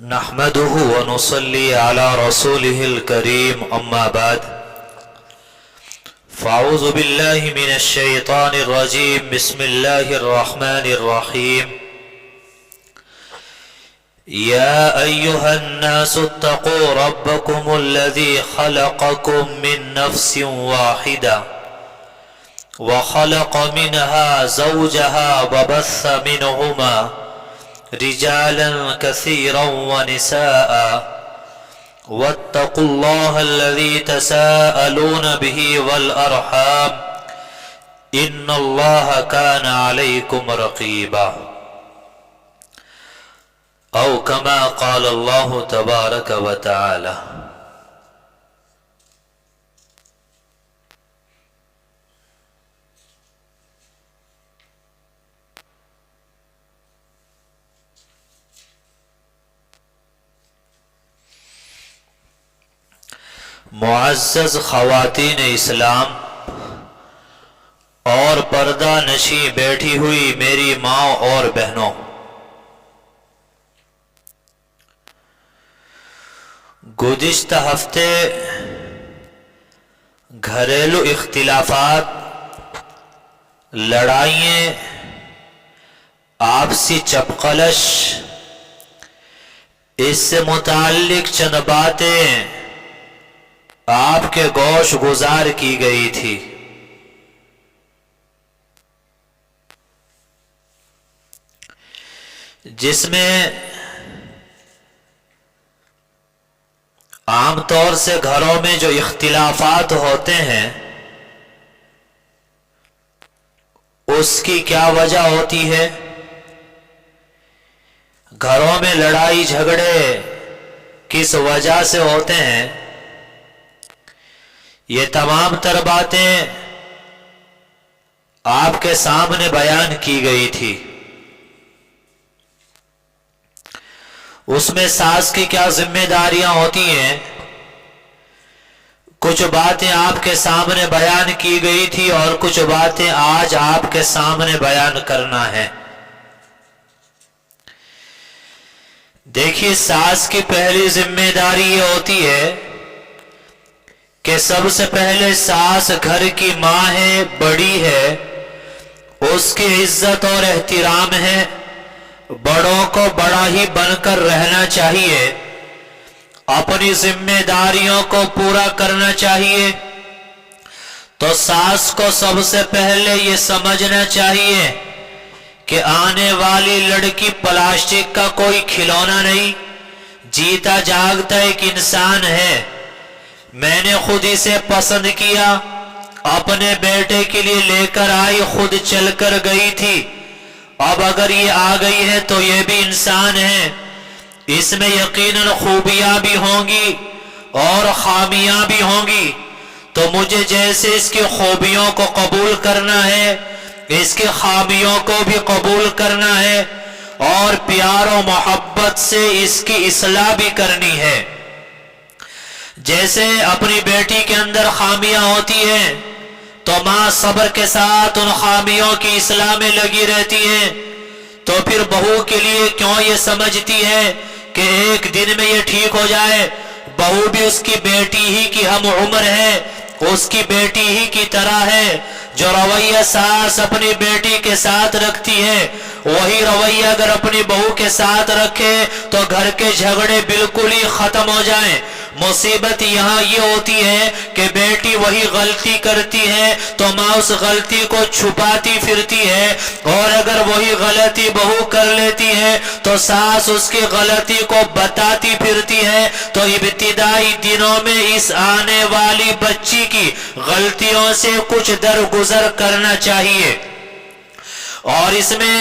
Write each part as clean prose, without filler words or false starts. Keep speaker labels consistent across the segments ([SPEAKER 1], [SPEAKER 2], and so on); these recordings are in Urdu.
[SPEAKER 1] نحمده ونصلي على رسوله الكريم أما بعد فأعوذ بالله من الشيطان الرجيم بسم الله الرحمن الرحيم يا أيها الناس اتقوا ربكم الذي خلقكم من نفس واحدة وخلق منها زوجها وبث منهما رجالا كثيرا ونساء واتقوا الله الذي تساءلون به والأرحام إن الله كان عليكم رقيبا أو كما قال الله تبارك وتعالى. معزز خواتین اسلام اور پردہ نشیں بیٹھی ہوئی میری ماں اور بہنوں، گزشتہ ہفتے گھریلو اختلافات، لڑائیاں، آپسی چپقلش، اس سے متعلق چند باتیں آپ کے گوش گزار کی گئی تھی۔ جس میں عام طور سے گھروں میں جو اختلافات ہوتے ہیں اس کی کیا وجہ ہوتی ہے، گھروں میں لڑائی جھگڑے کس وجہ سے ہوتے ہیں، یہ تمام تر باتیں آپ کے سامنے بیان کی گئی تھی۔ اس میں ساس کی کیا ذمہ داریاں ہوتی ہیں، کچھ باتیں آپ کے سامنے بیان کی گئی تھی اور کچھ باتیں آج آپ کے سامنے بیان کرنا ہے۔ دیکھیے، ساس کی پہلی ذمہ داری یہ ہوتی ہے کہ سب سے پہلے ساس گھر کی ماں ہے، بڑی ہے، اس کی عزت اور احترام ہے، بڑوں کو بڑا ہی بن کر رہنا چاہیے، اپنی ذمہ داریوں کو پورا کرنا چاہیے۔ تو ساس کو سب سے پہلے یہ سمجھنا چاہیے کہ آنے والی لڑکی پلاسٹک کا کوئی کھلونا نہیں، جیتا جاگتا ایک انسان ہے۔ میں نے خود اسے پسند کیا، اپنے بیٹے کے لیے لے کر آئی، خود چل کر گئی تھی، اب اگر یہ آ گئی ہے تو یہ بھی انسان ہے، اس میں یقیناً خوبیاں بھی ہوں گی اور خامیاں بھی ہوں گی، تو مجھے جیسے اس کی خوبیوں کو قبول کرنا ہے اس کی خامیوں کو بھی قبول کرنا ہے، اور پیار و محبت سے اس کی اصلاح بھی کرنی ہے۔ جیسے اپنی بیٹی کے اندر خامیاں ہوتی ہیں تو ماں صبر کے ساتھ ان خامیوں کی اصلاح میں لگی رہتی ہے، تو پھر بہو کے لیے کیوں یہ سمجھتی ہے کہ ایک دن میں یہ ٹھیک ہو جائے۔ بہو بھی اس کی بیٹی ہی کی ہم عمر ہے، اس کی بیٹی ہی کی طرح ہے۔ جو رویہ ساس اپنی بیٹی کے ساتھ رکھتی ہے وہی رویہ اگر اپنی بہو کے ساتھ رکھے تو گھر کے جھگڑے بالکل ہی ختم ہو جائیں۔ مصیبت یہاں یہ ہوتی ہے کہ بیٹی وہی غلطی کرتی ہے تو ماں اس غلطی کو چھپاتی پھرتی ہے، اور اگر وہی غلطی بہو کر لیتی ہے تو ساس اس کی غلطی کو بتاتی پھرتی ہے۔ تو ابتدائی دنوں میں اس آنے والی بچی کی غلطیوں سے کچھ درگزر کرنا چاہیے۔ اور اس میں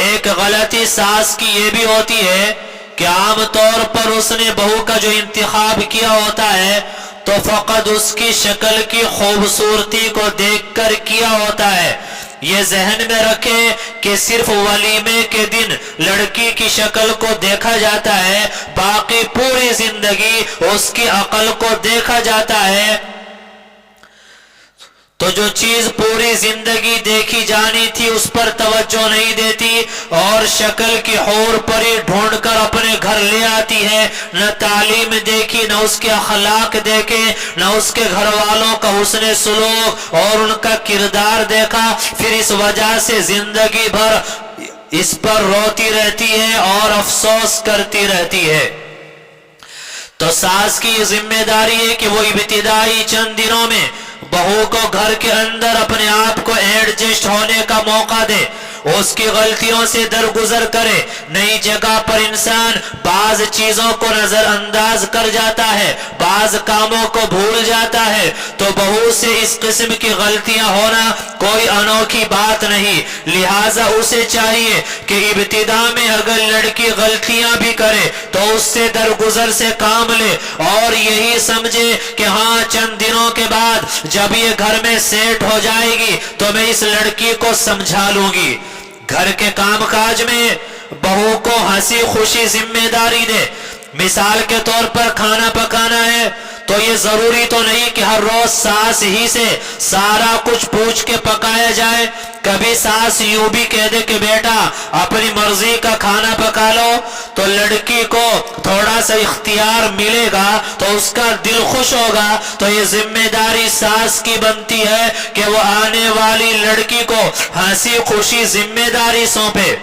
[SPEAKER 1] ایک غلطی ساس کی یہ بھی ہوتی ہے کہ عام طور پر اس نے بہو کا جو انتخاب کیا ہوتا ہے تو فقط اس کی شکل کی خوبصورتی کو دیکھ کر کیا ہوتا ہے۔ یہ ذہن میں رکھیں کہ صرف ولیمے کے دن لڑکی کی شکل کو دیکھا جاتا ہے، باقی پوری زندگی اس کی عقل کو دیکھا جاتا ہے۔ تو جو چیز پوری زندگی دیکھی جانی تھی اس پر توجہ نہیں دیتی اور شکل کی حور پری ڈھونڈ کر اپنے گھر لے آتی ہے، نہ تعلیم دیکھی، نہ اس کے اخلاق دیکھے، نہ اس کے گھر والوں کا حسن سلوک اور ان کا کردار دیکھا، پھر اس وجہ سے زندگی بھر اس پر روتی رہتی ہے اور افسوس کرتی رہتی ہے۔ تو ساس کی یہ ذمہ داری ہے کہ وہ ابتدائی چند دنوں میں بہو کو گھر کے اندر اپنے آپ کو ایڈجسٹ ہونے کا موقع دے، اس کی غلطیوں سے درگزر کرے۔ نئی جگہ پر انسان بعض چیزوں کو نظر انداز کر جاتا ہے، بعض کاموں کو بھول جاتا ہے، تو بہو سے اس قسم کی غلطیاں ہونا کوئی انوکھی بات نہیں، لہٰذا اسے چاہیے کہ ابتدا میں اگر لڑکی غلطیاں بھی کرے تو اس سے درگزر سے کام لے اور یہی سمجھے کہ ہاں چند دنوں کے بعد جب یہ گھر میں سیٹ ہو جائے گی تو میں اس لڑکی کو سمجھا لوں گی۔ گھر کے کام کاج میں بہو کو ہنسی خوشی ذمہ داری دے۔ مثال کے طور پر کھانا پکانا ہے تو یہ ضروری تو نہیں کہ ہر روز ساس ہی سے سارا کچھ پوچھ کے پکایا جائے۔ کبھی ساس یوں بھی کہہ دے کہ بیٹا اپنی مرضی کا کھانا پکا لو، تو لڑکی کو تھوڑا سا اختیار ملے گا تو اس کا دل خوش ہوگا۔ تو یہ ذمہ داری ساس کی بنتی ہے کہ وہ آنے والی لڑکی کو ہنسی خوشی ذمہ داری سونپے،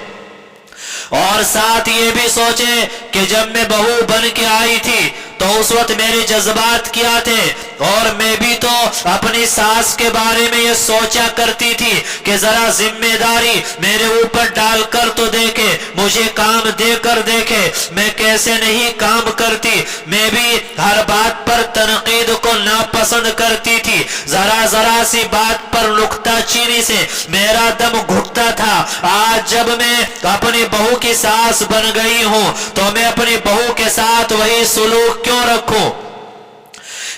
[SPEAKER 1] اور ساتھ یہ بھی سوچے کہ جب میں بہو بن کے آئی تھی تو اس وقت میرے جذبات کیا تھے، اور میں بھی تو اپنی ساس کے بارے میں یہ سوچا کرتی تھی کہ ذرا ذمہ داری میرے اوپر ڈال کر تو دیکھے، مجھے کام دے کر دیکھے میں کیسے نہیں کام کرتی۔ میں بھی ہر بات پر تنقید کو ناپسند کرتی تھی، ذرا ذرا سی بات پر نکتہ چینی سے میرا دم گھٹتا تھا۔ آج جب میں اپنی بہو کی ساس بن گئی ہوں تو میں اپنی بہو کے ساتھ وہی سلوک کیوں رکھوں؟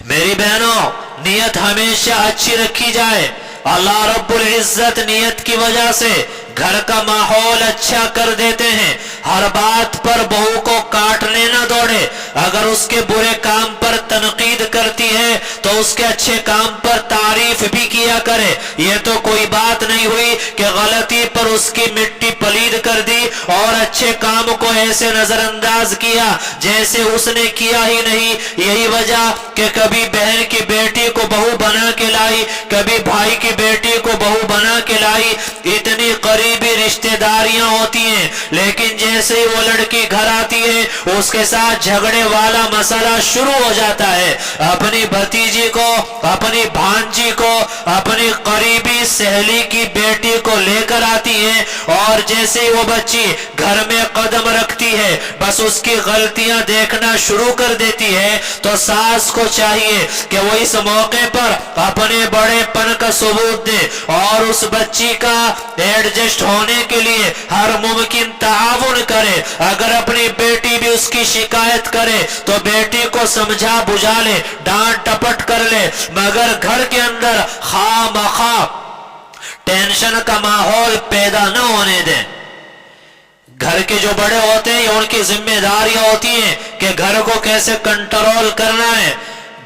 [SPEAKER 1] میری بہنوں، نیت ہمیشہ اچھی رکھی جائے۔ اللہ رب العزت نیت کی وجہ سے گھر کا ماحول اچھا کر دیتے ہیں۔ ہر بات پر بہو کو کاٹنے نہ دوڑے، اگر اس کے برے کام پر تنقید کرتی ہے تو اس کے اچھے کام پر تعریف بھی کیا کرے۔ یہ تو کوئی بات نہیں ہوئی کہ غلطی پر اس کی مٹی پلید کر دی اور اچھے کام کو ایسے نظر انداز کیا جیسے اس نے کیا ہی نہیں۔ یہی وجہ کہ کبھی بہن کی بیٹی کو بہو بنا کے لائی، کبھی بھائی کی بیٹی کو بہو بنا کے لائی، اتنی قریبی رشتہ داریاں ہوتی ہیں، لیکن جیسے ہی وہ لڑکی گھر آتی ہے اس کے ساتھ جھگڑے والا مسئلہ شروع ہو جاتا ہے۔ اپنی بھتیجی کو، اپنی بھانجی کو، اپنی قریبی سہیلی کی بیٹی کو لے کر آتی ہے، اور جیسے ہی وہ بچی گھر میں قدم رکھتی ہے بس اس کی غلطیاں دیکھنا شروع کر دیتی ہے۔ تو ساس کو چاہیے کہ وہ اس موقع پر اپنے بڑے پن کا ثبوت دے اور اس بچی کا ایڈجسٹ ہونے کے لیے ہر ممکن تعاون کرے۔ اگر اپنی بیٹی بھی اس کی شکایت کرے تو بیٹی کو سمجھا بجھا لے، ڈانٹ ٹپٹ کر لے، مگر گھر کے اندر خواہ مخواہ ٹینشن کا ماحول پیدا نہ ہونے دیں۔ گھر کے جو بڑے ہوتے ہیں ان کی ذمہ داریاں ہوتی ہیں کہ گھر کو کیسے کنٹرول کرنا ہے،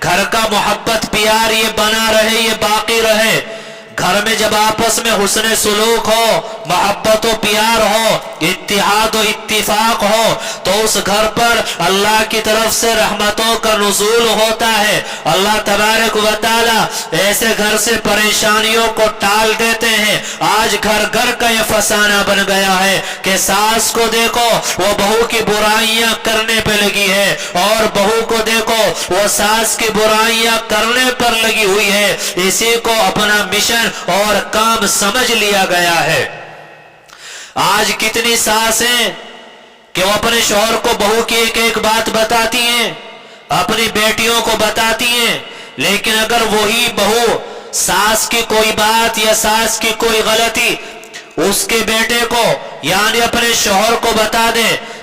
[SPEAKER 1] گھر کا محبت پیار یہ بنا رہے، یہ باقی رہے۔ گھر میں جب آپس میں حسن سلوک ہو، محبت و پیار ہو، اتحاد و اتفاق ہو تو اس گھر پر اللہ کی طرف سے رحمتوں کا نزول ہوتا ہے۔ اللہ تبارک و تعالی ایسے گھر سے پریشانیوں کو ٹال دیتے ہیں۔ آج گھر گھر کا یہ فسانہ بن گیا ہے کہ ساس کو دیکھو وہ بہو کی برائیاں کرنے پہ لگی ہے، اور بہو کو دیکھو وہ ساس کی برائیاں کرنے پر لگی ہوئی ہے۔ اسی کو اپنا مشن اور کام سمجھ لیا گیا ہے۔ آج کتنی ساسیں کہ وہ اپنے شوہر کو بہو کی ایک ایک بات بتاتی ہیں، اپنی بیٹیوں کو بتاتی ہیں، لیکن اگر وہی بہو ساس کی کوئی بات یا ساس کی کوئی غلطی اس کے بیٹے کو یعنی اپنے شوہر کو بتا دے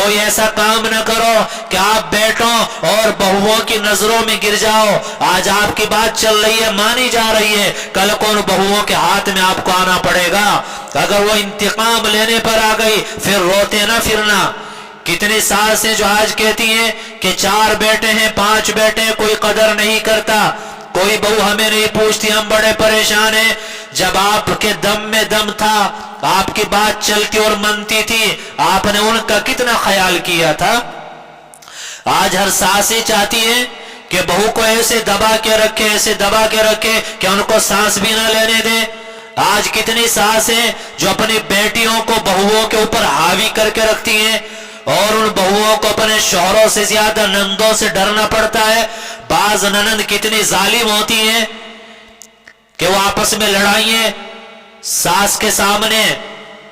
[SPEAKER 1] کوئی ایسا کام نہ کرو کہ آپ بیٹوں اور بہوؤں کی نظروں میں گر جاؤ. آج آپ کی بات چل رہی ہے، مانی جا رہی ہے، کل کون بہوؤں کے ہاتھ میں آپ کو آنا پڑے گا. اگر وہ انتقام لینے پر آ گئی پھر روتے نہ پھرنا. کتنی ساسیں جو آج کہتی ہیں کہ 4 بیٹے ہیں 5 بیٹے ہیں، کوئی قدر نہیں کرتا، کوئی بہو ہمیں نہیں پوچھتی، ہم بڑے پریشان ہیں. جب آپ کے دم میں دم تھا، آپ کی بات چلتی اور منتی تھی، آپ نے ان کا کتنا خیال کیا تھا. آج ہر ساسیں چاہتی ہیں کہ بہو کو ایسے دبا کے رکھے، ایسے دبا کے رکھے کہ ان کو سانس بھی نہ لینے دے. آج کتنی ساسیں جو اپنی بیٹیوں کو بہوؤں کے اوپر حاوی کر کے رکھتی ہیں، اور ان بہوؤں کو اپنے شوہروں سے زیادہ نندوں سے ڈرنا پڑتا ہے. بعض ننند کتنی ظالم ہوتی ہیں کہ وہ آپس میں لڑائیں ساس کے سامنے،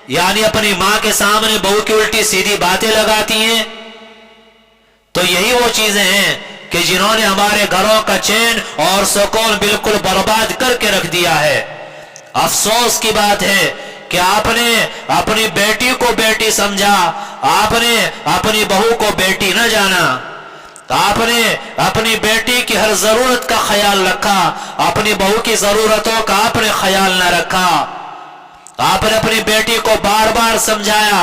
[SPEAKER 1] یعنی اپنی ماں کے سامنے بہو کی الٹی سیدھی باتیں لگاتی ہیں. تو یہی وہ چیزیں ہیں کہ جنہوں نے ہمارے گھروں کا چین اور سکون بالکل برباد کر کے رکھ دیا ہے. افسوس کی بات ہے کہ آپ نے اپنی بیٹی کو بیٹی سمجھا، آپ نے اپنی بہو کو بیٹی نہ جانا. آپ نے اپنی بیٹی کی ہر ضرورت کا خیال رکھا، اپنی بہو کی ضرورتوں کا آپ نے خیال نہ رکھا. آپ نے اپنی بیٹی کو بار بار سمجھایا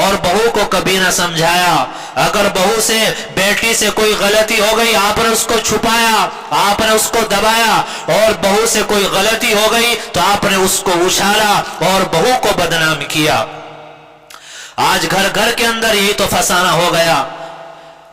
[SPEAKER 1] اور بہو کو کبھی نہ سمجھایا. اگر بہو سے بیٹی سے کوئی غلطی ہو گئی، آپ نے اس کو چھپایا، آپ نے اس کو دبایا، اور بہو سے کوئی غلطی ہو گئی تو آپ نے اس کو اچھالا اور بہو کو بدنام کیا. آج گھر گھر کے اندر یہی تو فسانہ ہو گیا.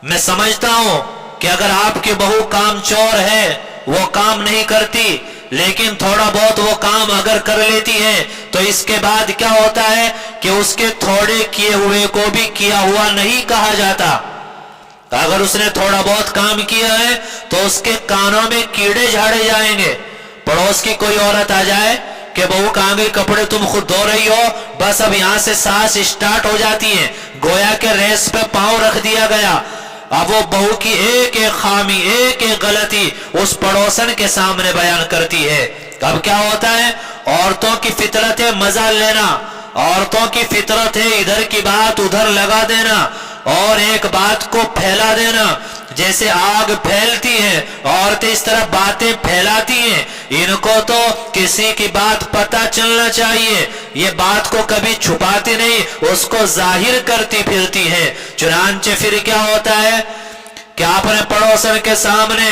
[SPEAKER 1] میں سمجھتا ہوں کہ اگر آپ کی بہو کام چور ہے، وہ کام نہیں کرتی، لیکن تھوڑا بہت وہ کام اگر کر لیتی ہے تو اس کے بعد کیا ہوتا ہے کہ اس کے تھوڑے کیے ہوئے کو بھی کیا ہوا نہیں کہا جاتا. اگر اس نے تھوڑا بہت کام کیا ہے تو اس کے کانوں میں کیڑے جھاڑے جائیں گے. پڑوس کی کوئی عورت آ جائے کہ بہو کہاں گئی، کپڑے تم خود دھو رہی ہو، بس اب یہاں سے سانس اسٹارٹ ہو جاتی ہے، گویا کہ ریس پہ پاؤں رکھ دیا گیا. اب وہ بہو کی ایک ایک خامی، ایک ایک غلطی اس پڑوسن کے سامنے بیان کرتی ہے. اب کیا ہوتا ہے، عورتوں کی فطرت ہے مزہ لینا، عورتوں کی فطرت ہے ادھر کی بات ادھر لگا دینا اور ایک بات کو پھیلا دینا. جیسے آگ پھیلتی ہے عورتیں اس طرح باتیں پھیلاتی ہیں. ان کو تو کسی کی بات پتہ چلنا چاہیے، یہ بات کو کبھی چھپاتی نہیں، اس کو ظاہر کرتی پھرتی ہے. چنانچہ پھر کیا ہوتا ہے کہ آپ نے پڑوسن کے سامنے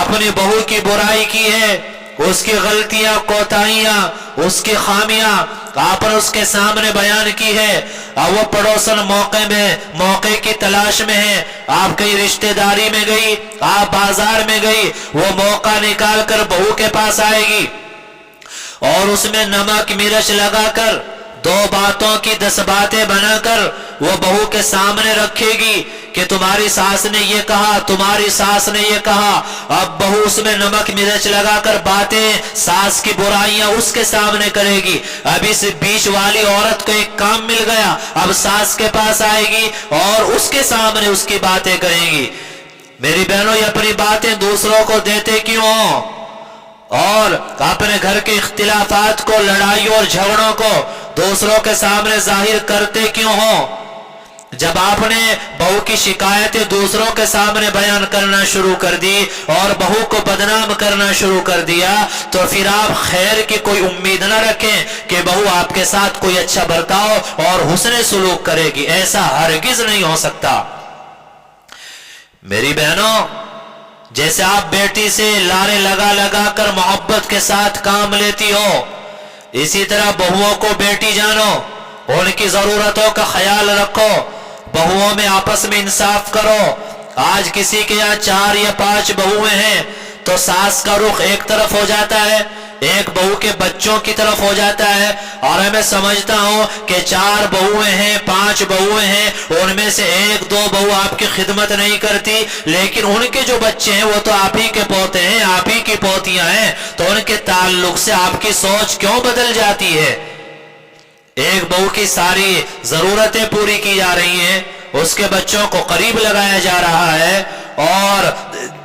[SPEAKER 1] اپنی بہو کی برائی کی ہے، اس کی غلطیاں کوتاہیاں، اس کی خامیاں آپ نے اس کے سامنے بیان کی ہے. اور وہ پڑوسن موقع کی تلاش میں ہے. آپ کہیں رشتہ داری میں گئی، آپ بازار میں گئی، وہ موقع نکال کر بہو کے پاس آئے گی اور اس میں نمک مرچ لگا کر 2 باتوں کی 10 باتیں بنا کر وہ بہو کے سامنے رکھے گی کہ تمہاری ساس نے یہ کہا، تمہاری ساس نے یہ کہا. اب بہو اس میں نمک مرچ لگا کر باتیں، ساس کی برائیاں اس کے سامنے کرے گی. اب اس بیچ والی عورت کو ایک کام مل گیا، اب ساس کے پاس آئے گی اور اس کے سامنے اس کی باتیں کرے گی. میری بہنوں، یہ اپنی باتیں دوسروں کو دیتے کیوں ہو اور اپنے گھر کے اختلافات کو، لڑائیوں اور جھگڑوں کو دوسروں کے سامنے ظاہر کرتے کیوں ہو؟ جب آپ نے بہو کی شکایتیں دوسروں کے سامنے بیان کرنا شروع کر دی اور بہو کو بدنام کرنا شروع کر دیا تو پھر آپ خیر کی کوئی امید نہ رکھیں کہ بہو آپ کے ساتھ کوئی اچھا برتاؤ اور حسن سلوک کرے گی. ایسا ہرگز نہیں ہو سکتا. میری بہنوں، جیسے آپ بیٹی سے لارے لگا لگا کر محبت کے ساتھ کام لیتی ہو، اسی طرح بہوؤں کو بیٹی جانو، ان کی ضرورتوں کا خیال رکھو، بہوؤں میں آپس میں انصاف کرو. آج کسی کے یہاں 4 یا 5 بہویں ہیں تو ساس کا رخ ایک طرف ہو جاتا ہے، ایک بہو کے بچوں کی طرف ہو جاتا ہے. اور میں سمجھتا ہوں کہ 4 بہویں ہیں، 5 بہویں ہیں، ان میں سے 1-2 بہو آپ کی خدمت نہیں کرتی، لیکن ان کے جو بچے ہیں وہ تو آپ ہی کے پوتے ہیں، آپ ہی کی پوتیاں ہیں. تو ان کے تعلق سے آپ کی سوچ کیوں بدل جاتی ہے؟ ایک بہو کی ساری ضرورتیں پوری کی جا رہی ہیں، اس کے بچوں کو قریب لگایا جا رہا ہے، اور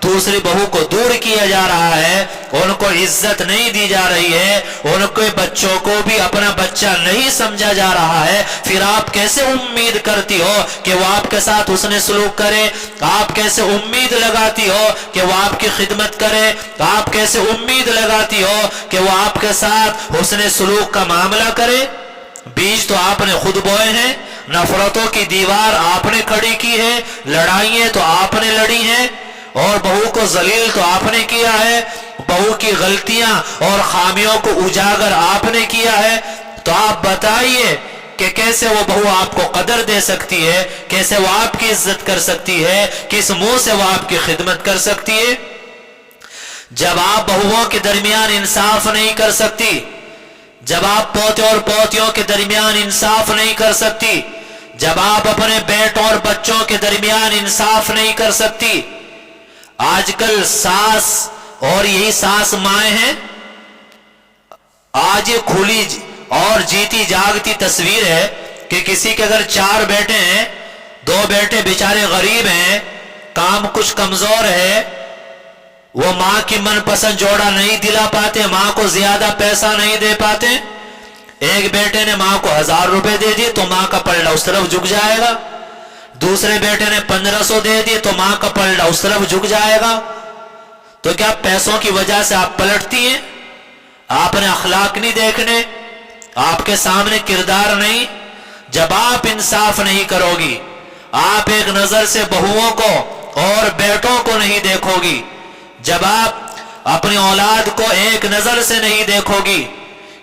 [SPEAKER 1] دوسری بہو کو دور کیا جا رہا ہے، ان کو عزت نہیں دی جا رہی ہے، ان کے بچوں کو بھی اپنا بچہ نہیں سمجھا جا رہا ہے، پھر آپ کیسے امید کرتی ہو کہ وہ آپ کے ساتھ حسن سلوک کرے؟ آپ کیسے امید لگاتی ہو کہ وہ آپ کی خدمت کرے؟ آپ کیسے امید لگاتی ہو کہ وہ آپ کے ساتھ حسن سلوک کا معاملہ کرے؟ بیج تو آپ نے خود بوئے ہیں، نفرتوں کی دیوار آپ نے کھڑی کی ہے، لڑائیاں تو آپ نے لڑی ہیں، اور بہو کو ذلیل تو آپ نے کیا ہے، بہو کی غلطیاں اور خامیوں کو اجاگر آپ نے کیا ہے۔ تو آپ بتائیے کہ کیسے وہ بہو آپ کو قدر دے سکتی ہے، کیسے وہ آپ کی عزت کر سکتی ہے، کس منہ سے وہ آپ کی خدمت کر سکتی ہے؟ جب آپ بہوؤں کے درمیان انصاف نہیں کر سکتی، جب آپ پوتے اور پوتیوں کے درمیان انصاف نہیں کر سکتی، جب آپ اپنے بیٹوں اور بچوں کے درمیان انصاف نہیں کر سکتی، آج کل ساس اور یہی ساس مائیں ہیں، آج یہ کھلی اور جیتی جاگتی تصویر ہے کہ کسی کے اگر 4 بیٹے ہیں، 2 بیٹے بیچارے غریب ہیں، کام کچھ کمزور ہے، وہ ماں کی من پسند جوڑا نہیں دلا پاتے، ماں کو زیادہ پیسہ نہیں دے پاتے، ایک بیٹے نے ماں کو 1000 روپے دے دی تو ماں کا پلڑا اس طرف جھک جائے گا، دوسرے بیٹے نے 1500 دے دی تو ماں کا پلڑا اس طرف جھک جائے گا۔ تو کیا پیسوں کی وجہ سے آپ پلٹتی ہیں؟ آپ نے اخلاق نہیں دیکھنے، آپ کے سامنے کردار نہیں؟ جب آپ انصاف نہیں کرو گی، آپ ایک نظر سے بہوؤں کو اور بیٹوں کو نہیں دیکھو گی، جب آپ اپنی اولاد کو ایک نظر سے نہیں دیکھو گی،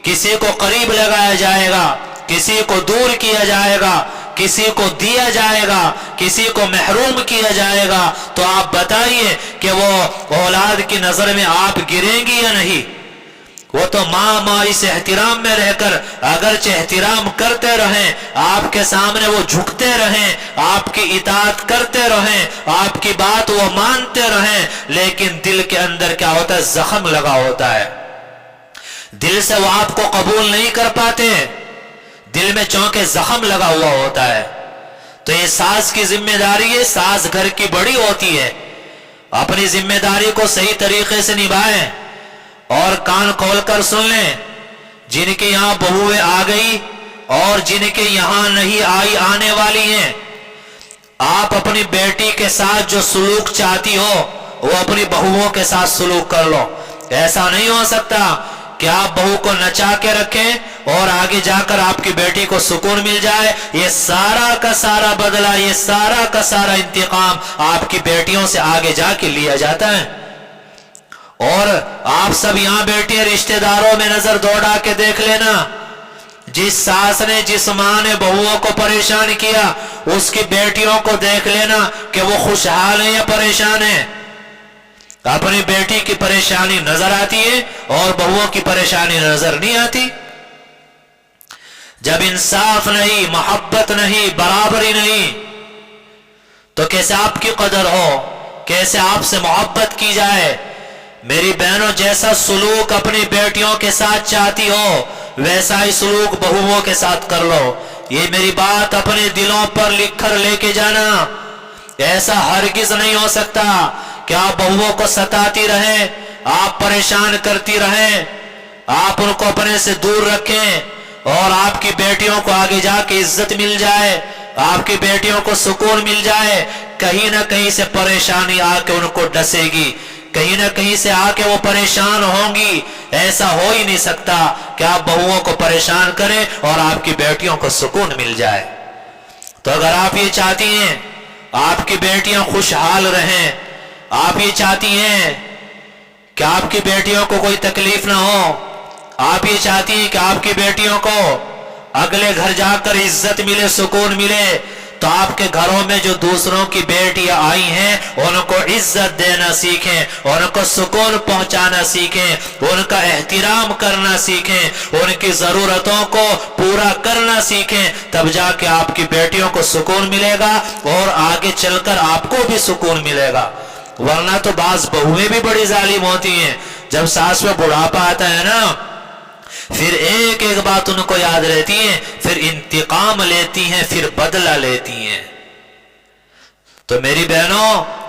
[SPEAKER 1] کسی کو قریب لگایا جائے گا، کسی کو دور کیا جائے گا، کسی کو دیا جائے گا، کسی کو محروم کیا جائے گا، تو آپ بتائیے کہ وہ اولاد کی نظر میں آپ گریں گی یا نہیں؟ وہ تو ماں اس احترام میں رہ کر اگرچہ احترام کرتے رہیں، آپ کے سامنے وہ جھکتے رہیں، آپ کی اطاعت کرتے رہیں، آپ کی بات وہ مانتے رہیں، لیکن دل کے اندر کیا ہوتا ہے؟ زخم لگا ہوتا ہے، دل سے وہ آپ کو قبول نہیں کر پاتے، دل میں چونکہ زخم لگا ہوا ہوتا ہے۔ تو یہ ساس کی ذمہ داری ہے، ساس گھر کی بڑی ہوتی ہے، اپنی ذمہ داری کو صحیح طریقے سے نبھائیں، اور کان کھول کر سن لیں، جن کے یہاں بہویں آ گئی اور جن کے یہاں نہیں آئی آنے والی ہیں، آپ اپنی بیٹی کے ساتھ جو سلوک چاہتی ہو وہ اپنی بہوؤں کے ساتھ سلوک کر لو۔ ایسا نہیں ہو سکتا کہ آپ بہو کو نچا کے رکھیں اور آگے جا کر آپ کی بیٹی کو سکون مل جائے۔ یہ سارا کا سارا بدلہ، یہ سارا کا سارا انتقام آپ کی بیٹیوں سے آگے جا کے لیا جاتا ہے۔ اور آپ سب یہاں بیٹھے رشتہ داروں میں نظر دوڑا کے دیکھ لینا، جس ساس نے جس ماں نے بہوؤں کو پریشان کیا، اس کی بیٹیوں کو دیکھ لینا کہ وہ خوشحال ہیں یا پریشان ہیں۔ اپنی بیٹی کی پریشانی نظر آتی ہے اور بہوؤں کی پریشانی نظر نہیں آتی۔ جب انصاف نہیں، محبت نہیں، برابری نہیں، تو کیسے آپ کی قدر ہو، کیسے آپ سے محبت کی جائے؟ میری بہنوں، جیسا سلوک اپنی بیٹیوں کے ساتھ چاہتی ہو ویسا ہی سلوک بہوؤں کے ساتھ کر لو۔ یہ میری بات اپنے دلوں پر لکھ کر لے کے جانا۔ ایسا ہرگز نہیں ہو سکتا کہ آپ بہوؤں کو ستاتی رہیں، آپ پریشان کرتی رہیں، آپ ان کو اپنے سے دور رکھیں اور آپ کی بیٹیوں کو آگے جا کے عزت مل جائے، آپ کی بیٹیوں کو سکون مل جائے۔ کہیں نہ کہیں سے پریشانی آ کے ان کو ڈسے گی، کہیں نہ کہیں سے آ کے وہ پریشان ہوں گی۔ ایسا ہو ہی نہیں سکتا کہ آپ بہوؤں کو پریشان کریں اور آپ کی بیٹیوں کو سکون مل جائے۔ تو اگر آپ یہ چاہتی ہیں آپ کی بیٹیاں خوشحال رہیں، آپ یہ چاہتی ہیں کہ آپ کی بیٹیوں کو کوئی تکلیف نہ ہو، آپ یہ چاہتی ہیں کہ آپ کی بیٹیوں کو اگلے گھر جا کر عزت ملے، سکون ملے، تو آپ کے گھروں میں جو دوسروں کی بیٹیاں آئی ہیں ان کو عزت دینا سیکھیں، ان کو سکون پہنچانا سیکھیں، ان کا احترام کرنا سیکھیں، ان کی ضرورتوں کو پورا کرنا سیکھیں، تب جا کے آپ کی بیٹیوں کو سکون ملے گا اور آگے چل کر آپ کو بھی سکون ملے گا۔ ورنہ تو بعض بہویں بھی بڑی ظالم ہوتی ہیں، جب ساس میں بڑھاپا آتا ہے نا، پھر ایک ایک بات ان کو یاد رہتی ہے، پھر انتقام لیتی ہیں، پھر بدلہ لیتی ہیں۔ تو میری بہنوں،